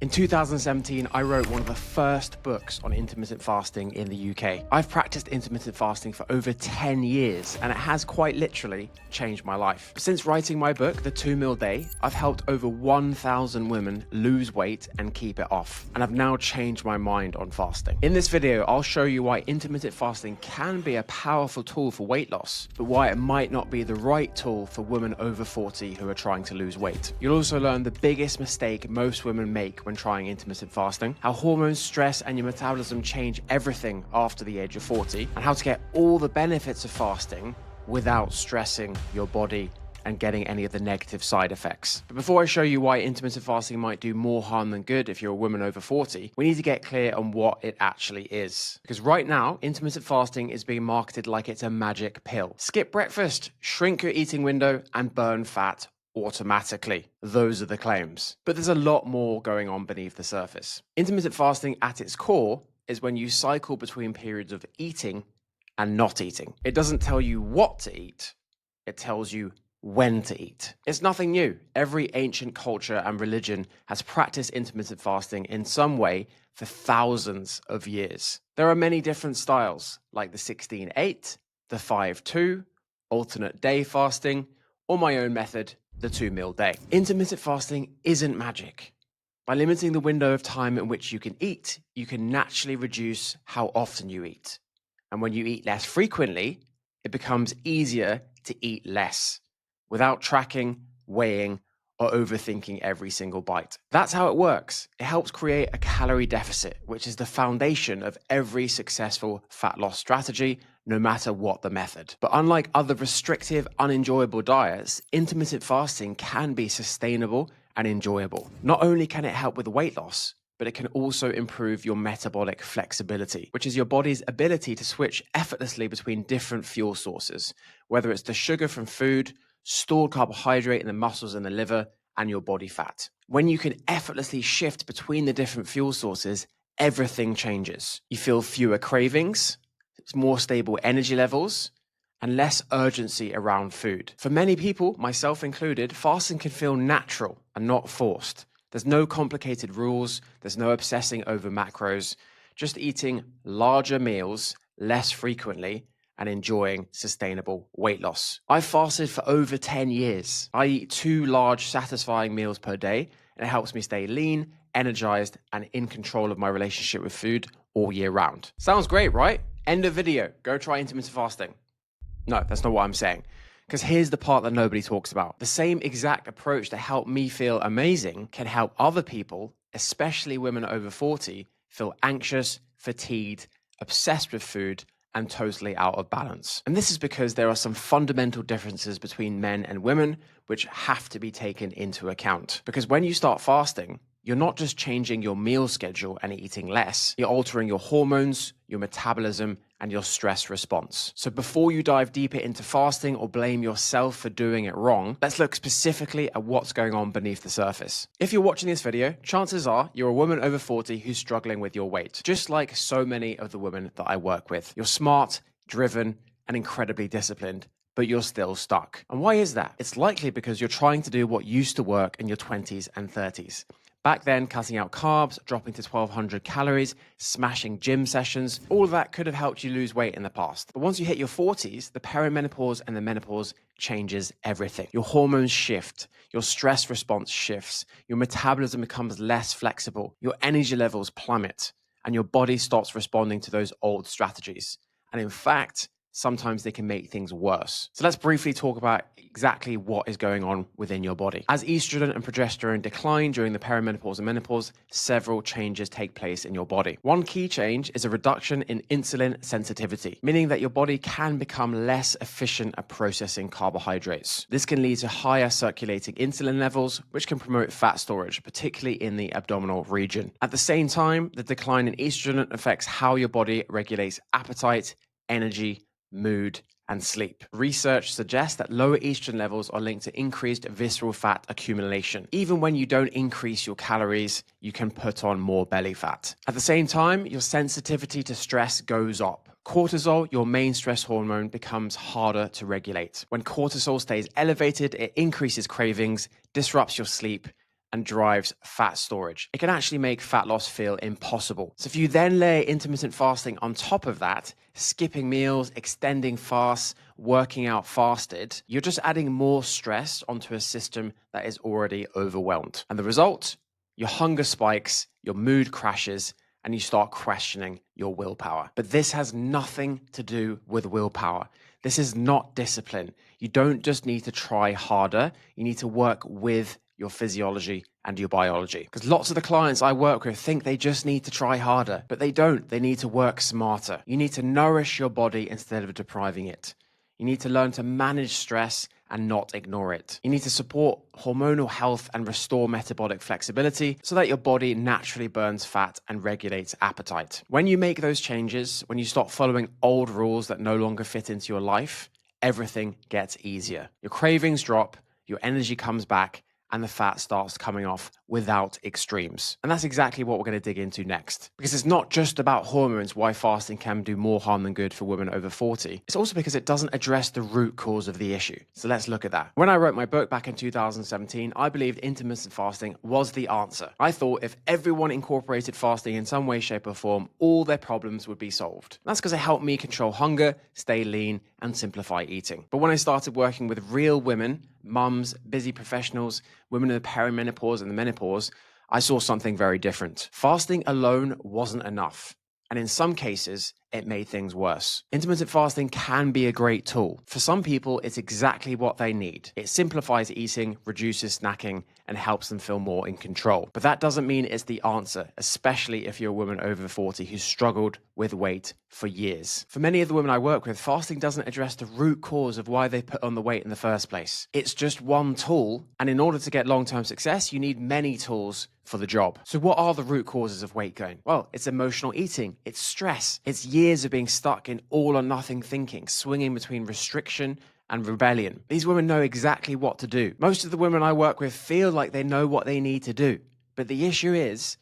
In 2017, I wrote one of the first books on intermittent fasting in the UK. I've practiced intermittent fasting for over 10 years, and it has quite literally changed my life. Since writing my book, The 2 Meal Day, I've helped over 1,000 women lose weight and keep it off. And I've now changed my mind on fasting. In this video, I'll show you why intermittent fasting can be a powerful tool for weight loss, but why it might not be the right tool for women over 40 who are trying to lose weight. You'll also learn the biggest mistake most women make when trying intermittent fasting, how hormones, stress, and your metabolism change everything after the age of 40, and how to get all the benefits of fasting without stressing your body and getting any of the negative side effects. But before I show you why intermittent fasting might do more harm than good if you're a woman over 40, we need to get clear on what it actually is. Because right now, intermittent fasting is being marketed like it's a magic pill. Skip breakfast, shrink your eating window, and burn fat automatically. Those are the claims. But there's a lot more going on beneath the surface. Intermittent fasting at its core is when you cycle between periods of eating and not eating. It doesn't tell you what to eat, it tells you when to eat. It's nothing new. Every ancient culture and religion has practiced intermittent fasting in some way for thousands of years. There are many different styles, like the 16-8, the 5-2, alternate day fasting, or my own method, the 2 meal day. Intermittent fasting isn't magic. By limiting the window of time in which you can eat, you can naturally reduce how often you eat. And when you eat less frequently, it becomes easier to eat less without tracking, weighing, or overthinking every single bite. That's how it works. It helps create a calorie deficit, which is the foundation of every successful fat loss strategy, no matter what the method. But unlike other restrictive, unenjoyable diets, intermittent fasting can be sustainable and enjoyable. Not only can it help with weight loss, but it can also improve your metabolic flexibility, which is your body's ability to switch effortlessly between different fuel sources, whether it's the sugar from food, stored carbohydrate in the muscles and the liver, and your body fat. When you can effortlessly shift between the different fuel sources, everything changes. You feel fewer cravings, more stable energy levels, and less urgency around food. For many people, myself included, fasting can feel natural and not forced. There's no complicated rules, there's no obsessing over macros, just eating larger meals less frequently and enjoying sustainable weight loss. I've fasted for over 10 years. I eat 2 large, satisfying meals per day, and it helps me stay lean, energized, and in control of my relationship with food all year round. Sounds great, right? End of video. Go try intermittent fasting. No, that's not what I'm saying. Because here's the part that nobody talks about. The same exact approach that helped me feel amazing can help other people, especially women over 40, feel anxious, fatigued, obsessed with food, and totally out of balance. And this is because there are some fundamental differences between men and women which have to be taken into account. Because when you start fasting, you're not just changing your meal schedule and eating less, you're altering your hormones, your metabolism, and your stress response. So before you dive deeper into fasting or blame yourself for doing it wrong, let's look specifically at what's going on beneath the surface. If you're watching this video, chances are you're a woman over 40 who's struggling with your weight, just like so many of the women that I work with. You're smart, driven, and incredibly disciplined, but you're still stuck. And why is that? It's likely because you're trying to do what used to work in your 20s and 30s. Back then, cutting out carbs, dropping to 1,200 calories, smashing gym sessions, all of that could have helped you lose weight in the past. But once you hit your 40s, the perimenopause and the menopause changes everything. Your hormones shift, your stress response shifts, your metabolism becomes less flexible, your energy levels plummet, and your body stops responding to those old strategies. And in fact, sometimes they can make things worse. So let's briefly talk about exactly what is going on within your body. As estrogen and progesterone decline during the perimenopause and menopause, several changes take place in your body. One key change is a reduction in insulin sensitivity, meaning that your body can become less efficient at processing carbohydrates. This can lead to higher circulating insulin levels, which can promote fat storage, particularly in the abdominal region. At the same time, the decline in estrogen affects how your body regulates appetite, energy, mood, and sleep. Research suggests that lower estrogen levels are linked to increased visceral fat accumulation. Even when you don't increase your calories, you can put on more belly fat. At the same time, your sensitivity to stress goes up. Cortisol, your main stress hormone, becomes harder to regulate. When cortisol stays elevated, it increases cravings, disrupts your sleep, and drives fat storage. It can actually make fat loss feel impossible. So if you then layer intermittent fasting on top of that, skipping meals, extending fasts, working out fasted, you're just adding more stress onto a system that is already overwhelmed. And the result? Your hunger spikes, your mood crashes, and you start questioning your willpower. But this has nothing to do with willpower. This is not discipline. You don't just need to try harder. You need to work with your physiology and your biology. Because lots of the clients I work with think they just need to try harder, but they don't. They need to work smarter. You need to nourish your body instead of depriving it. You need to learn to manage stress and not ignore it. You need to support hormonal health and restore metabolic flexibility so that your body naturally burns fat and regulates appetite. When you make those changes, when you stop following old rules that no longer fit into your life, everything gets easier. Your cravings drop, your energy comes back, and the fat starts coming off without extremes. And that's exactly what we're going to dig into next. Because it's not just about hormones, why fasting can do more harm than good for women over 40. It's also because it doesn't address the root cause of the issue. So let's look at that. When I wrote my book back in 2017, I believed intermittent fasting was the answer. I thought if everyone incorporated fasting in some way, shape, or form, all their problems would be solved. That's because it helped me control hunger, stay lean, and simplify eating. But when I started working with real women, mums, busy professionals, women in the perimenopause and the menopause, I saw something very different. Fasting alone wasn't enough. And in some cases, it made things worse. Intermittent fasting can be a great tool. For some people, it's exactly what they need. It simplifies eating, reduces snacking, and helps them feel more in control. But that doesn't mean it's the answer, especially if you're a woman over 40 who's struggled with weight for years. For many of the women I work with, fasting doesn't address the root cause of why they put on the weight in the first place. It's just one tool, and in order to get long-term success, you need many tools for the job. So what are the root causes of weight gain? Well, it's emotional eating, it's stress, it's years of being stuck in all or nothing thinking, swinging between restriction and rebellion. These women know exactly what to do. Most of the women I work with feel like they know what they need to do. But the issue is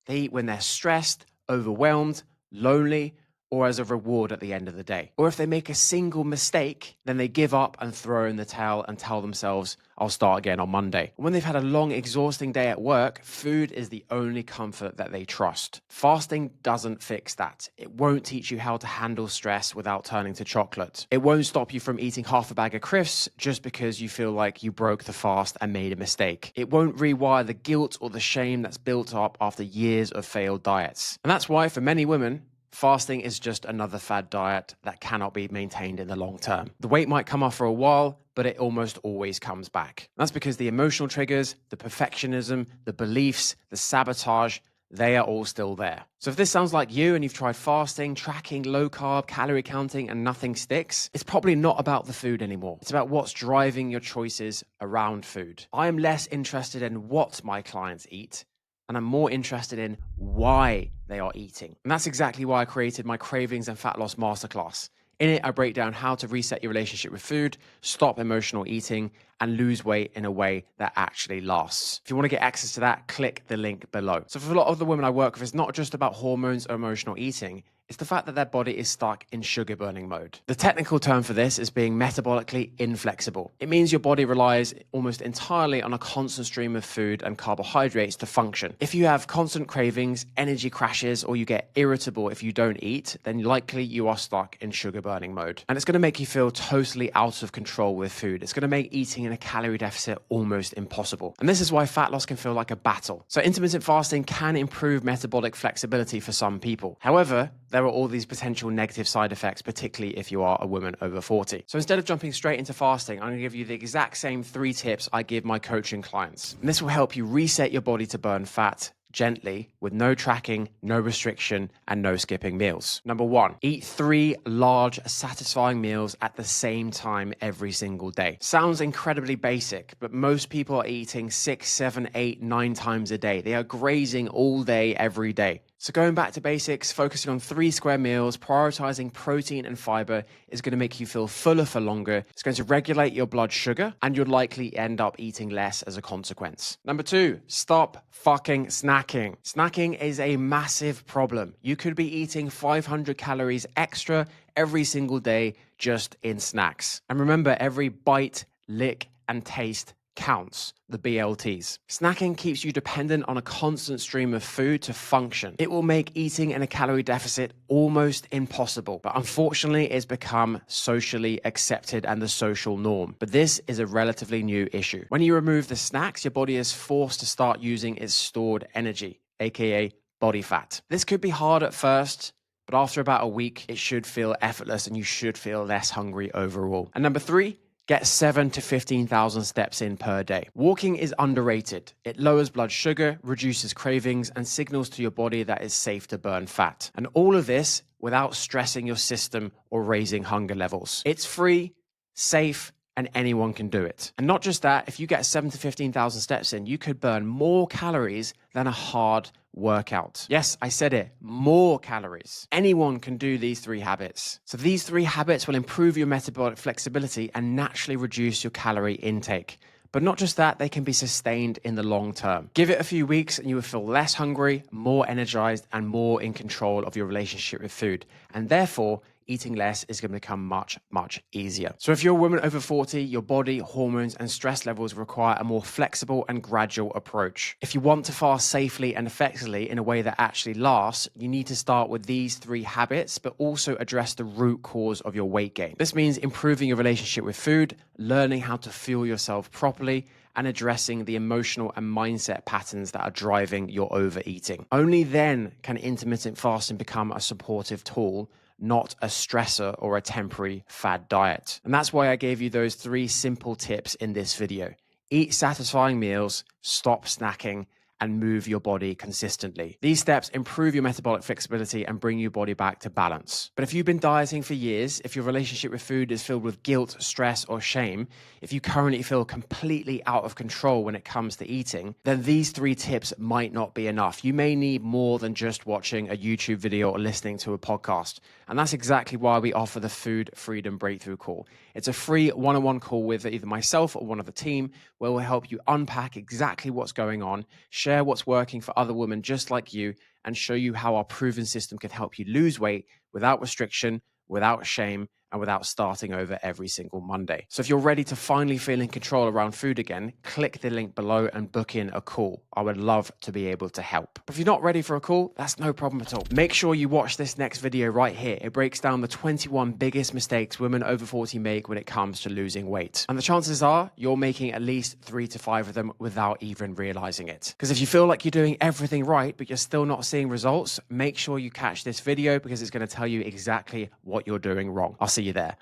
they eat when they're stressed, overwhelmed, lonely, or as a reward at the end of the day. Or if they make a single mistake, then they give up and throw in the towel and tell themselves, I'll start again on Monday. When they've had a long, exhausting day at work, food is the only comfort that they trust. Fasting doesn't fix that. It won't teach you how to handle stress without turning to chocolate. It won't stop you from eating half a bag of crisps just because you feel like you broke the fast and made a mistake. It won't rewire the guilt or the shame that's built up after years of failed diets. And that's why for many women, fasting is just another fad diet that cannot be maintained in the long term. The weight might come off for a while, but it almost always comes back. That's because the emotional triggers, the perfectionism, the beliefs, the sabotage, they are all still there. So if this sounds like you and you've tried fasting, tracking, low carb, calorie counting, and nothing sticks, it's probably not about the food anymore. It's about what's driving your choices around food. I am less interested in what my clients eat, and I'm more interested in why they are eating. And that's exactly why I created my Cravings and Fat Loss Masterclass. In it, I break down how to reset your relationship with food, stop emotional eating, and lose weight in a way that actually lasts. If you want to get access to that, click the link below. So for a lot of the women I work with, it's not just about hormones or emotional eating. It's the fact that their body is stuck in sugar burning mode. The technical term for this is being metabolically inflexible. It means your body relies almost entirely on a constant stream of food and carbohydrates to function. If you have constant cravings, energy crashes, or you get irritable if you don't eat, then likely you are stuck in sugar burning mode. And it's going to make you feel totally out of control with food. It's going to make eating in a calorie deficit almost impossible. And this is why fat loss can feel like a battle. So intermittent fasting can improve metabolic flexibility for some people. However, there are all these potential negative side effects, particularly if you are a woman over 40. So instead of jumping straight into fasting, I'm going to give you the exact same 3 tips I give my coaching clients. And this will help you reset your body to burn fat gently with no tracking, no restriction, and no skipping meals. Number 1, eat 3 large, satisfying meals at the same time every single day. Sounds incredibly basic, but most people are eating 6, 7, 8, 9 times a day. They are grazing all day, every day. So going back to basics, focusing on 3 square meals, prioritizing protein and fiber is going to make you feel fuller for longer. It's going to regulate your blood sugar, and you'll likely end up eating less as a consequence. Number 2, stop fucking snacking. Snacking is a massive problem. You could be eating 500 calories extra every single day just in snacks. And remember, every bite, lick, and taste counts, the BLTs. Snacking keeps you dependent on a constant stream of food to function. It will make eating in a calorie deficit almost impossible, but unfortunately it's become socially accepted and the social norm. But this is a relatively new issue. When you remove the snacks, your body is forced to start using its stored energy, aka body fat. This could be hard at first, but after about a week, it should feel effortless and you should feel less hungry overall. And number 3, get 7 to 15,000 steps in per day. Walking is underrated. It lowers blood sugar, reduces cravings, and signals to your body that it's safe to burn fat. And all of this without stressing your system or raising hunger levels. It's free, safe, and anyone can do it. And not just that, if you get 7 to 15,000 steps in, you could burn more calories than a hard workout. Yes, I said it, more calories. Anyone can do these 3 habits. So these 3 habits will improve your metabolic flexibility and naturally reduce your calorie intake. But not just that, they can be sustained in the long term. Give it a few weeks and you will feel less hungry, more energized, and more in control of your relationship with food. And therefore, eating less is going to become much, much easier. So if you're a woman over 40, your body, hormones, and stress levels require a more flexible and gradual approach. If you want to fast safely and effectively in a way that actually lasts, you need to start with these 3 habits, but also address the root cause of your weight gain. This means improving your relationship with food, learning how to fuel yourself properly, and addressing the emotional and mindset patterns that are driving your overeating. Only then can intermittent fasting become a supportive tool, not a stressor or a temporary fad diet. And that's why I gave you those 3 simple tips in this video. Eat satisfying meals, stop snacking, and move your body consistently. These steps improve your metabolic flexibility and bring your body back to balance. But if you've been dieting for years, if your relationship with food is filled with guilt, stress, or shame, if you currently feel completely out of control when it comes to eating, then these 3 tips might not be enough. You may need more than just watching a YouTube video or listening to a podcast. And that's exactly why we offer the Food Freedom Breakthrough Call. It's a free one-on-one call with either myself or one of the team where we'll help you unpack exactly what's going on, share what's working for other women just like you, and show you how our proven system can help you lose weight without restriction, without shame, and without starting over every single Monday. So if you're ready to finally feel in control around food again, click the link below and book in a call. I would love to be able to help. But if you're not ready for a call, that's no problem at all. Make sure you watch this next video right here. It breaks down the 21 biggest mistakes women over 40 make when it comes to losing weight. And the chances are you're making at least 3 to 5 of them without even realizing it. Because if you feel like you're doing everything right, but you're still not seeing results, make sure you catch this video because it's going to tell you exactly what you're doing wrong. I'll see you there.